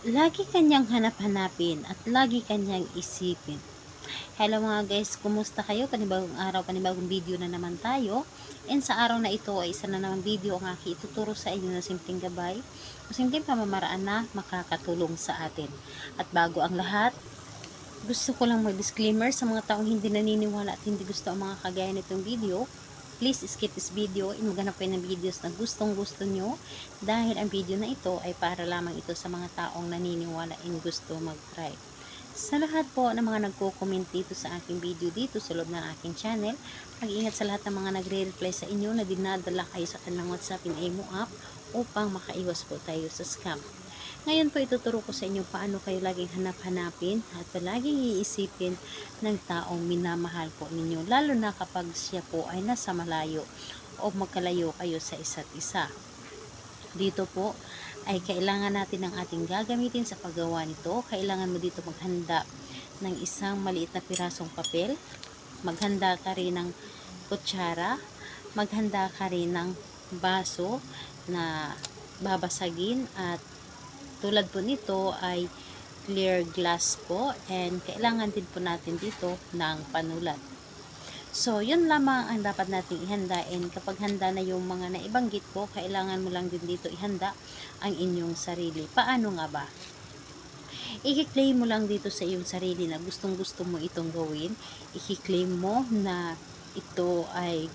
lagi kanyang hanap-hanapin at lagi kanyang isipin. Hello mga guys, kumusta kayo? Panibagong araw, panibagong video na naman tayo. And sa araw na ito ay isa na naman video ang aking ituturo sa inyo na simpleng gabay o simpleng pamamaraan na makakatulong sa atin. At bago ang lahat, gusto ko lang mag-disclaimer sa mga taong hindi naniniwala at hindi gusto ang mga kagaya nitong video. Please skip this video and maghanap kayo ng videos na gustong gusto nyo, dahil ang video na ito ay para lamang ito sa mga taong naniniwala and gusto mag-try. Sa lahat po ng mga nagko-comment dito sa aking video dito sa loob ng aking channel, mag-ingat sa lahat ng mga nagre-reply sa inyo na dinadala kayo sa kanilang WhatsApp in Imo app upang makaiwas po tayo sa scam. Ngayon po ituturo ko sa inyo paano kayo laging hanap-hanapin at palaging iisipin ng taong minamahal po ninyo, lalo na kapag siya po ay nasa malayo o magkalayo kayo sa isa't isa. Dito po ay kailangan natin ng ating gagamitin sa paggawa nito. Kailangan mo dito maghanda ng isang maliit na pirasong papel, maghanda ka rin ng kutsara, maghanda ka rin ng baso na babasagin, at tulad po nito ay clear glass po, and kailangan din po natin dito ng panulat. So, yun lamang ang dapat nating ihanda, and kapag handa na yung mga naibanggit ko, kailangan mo lang din dito ihanda ang inyong sarili. Paano nga ba? I-claim mo lang dito sa iyong sarili na gustong gusto mo itong gawin. I-claim mo na ito ay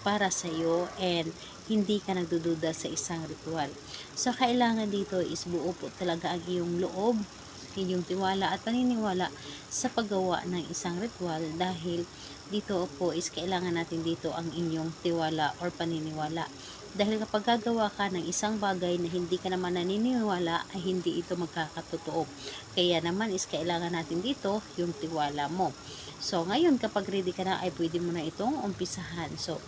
para sa iyo and hindi ka nagdududa sa isang ritual. So, kailangan dito is buo po talaga ang iyong loob, iyong tiwala at paniniwala sa paggawa ng isang ritual, dahil dito po is kailangan natin dito ang inyong tiwala or paniniwala. Dahil kapag gagawa ka ng isang bagay na hindi ka naman naniniwala, ay hindi ito magkakatotoo. Kaya naman is kailangan natin dito yung tiwala mo. So, ngayon kapag ready ka na, ay pwede mo na itong umpisahan. So,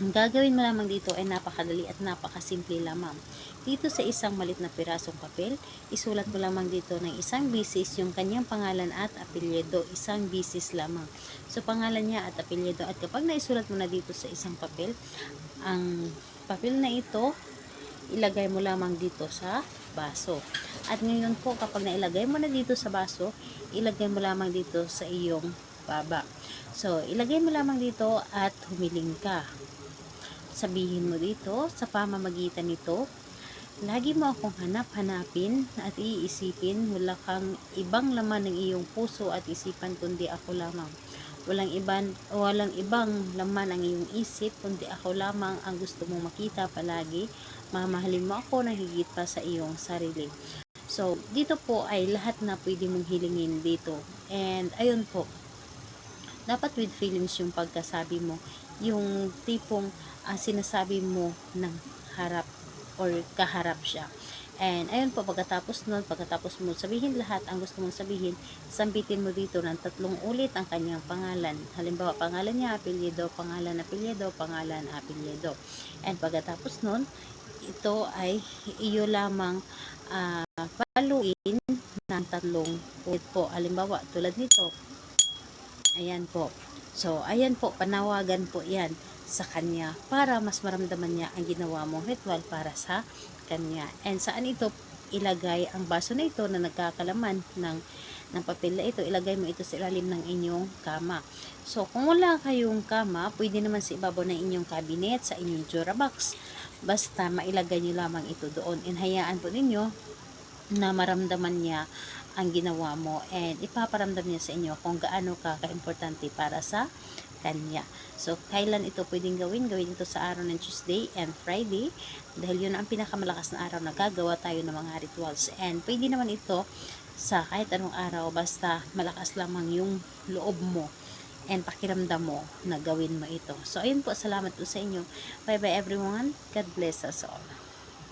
ang gagawin mo lamang dito ay napakadali at napakasimple lamang. Dito sa isang malit na pirasong papel, isulat mo lamang dito ng isang bisis yung kanyang pangalan at apelyido. Isang bisis lamang. So, pangalan niya at apelyido. At kapag naisulat mo na dito sa isang papel, ang papel na ito, ilagay mo lamang dito sa baso. At ngayon po, kapag nailagay mo na dito sa baso, ilagay mo lamang dito sa iyong baba. So, ilagay mo lamang dito at humiling ka. Sabihin mo dito, sa pamamagitan nito, lagi mo akong hanap-hanapin at iisipin, wala kang ibang laman ng iyong puso at isipan kundi ako lamang. Walang ibang laman ang iyong isip kundi ako lamang ang gusto mong makita palagi. Mamahalin mo ako ng higit pa sa iyong sarili. So, dito po ay lahat na pwede mong hilingin dito. And ayun po, dapat with feelings yung pagkasabi mo, yung tipong sinasabi mo ng harap or kaharap siya. And ayun po, pagkatapos mo sabihin lahat ang gusto mong sabihin, sambitin mo dito ng 3 ulit ang kanyang pangalan. Halimbawa, pangalan niya, apelyido, pangalan, apelyido, pangalan, apelyido. And pagkatapos nun, ito ay iyo lamang paluin ng 3 ulit po. Halimbawa, tulad nito. Ayan po. So, ayan po, panawagan po yan sa kanya para mas maramdaman niya ang ginawa mong ritual para sa kanya. And saan ito ilagay ang baso na ito na nagkakalaman ng papel na ito? Ilagay mo ito sa ilalim ng inyong kama. So, kung wala kayong kama, pwede naman sa ibabaw ng inyong cabinet, sa inyong jura box. Basta mailagay nyo lamang ito doon. And hayaan po ninyo na maramdaman niya ang ginawa mo, and ipaparamdam niya sa inyo kung gaano ka-importante para sa kanya. So, kailan ito pwedeng gawin? Gawin ito sa araw ng Tuesday and Friday, dahil yun ang pinakamalakas na araw na gagawa tayo ng mga rituals. And pwede naman ito sa kahit anong araw, basta malakas lamang yung loob mo and pakiramdam mo na gawin mo ito. So, ayun po, salamat po sa inyo. Bye bye everyone. God bless us all.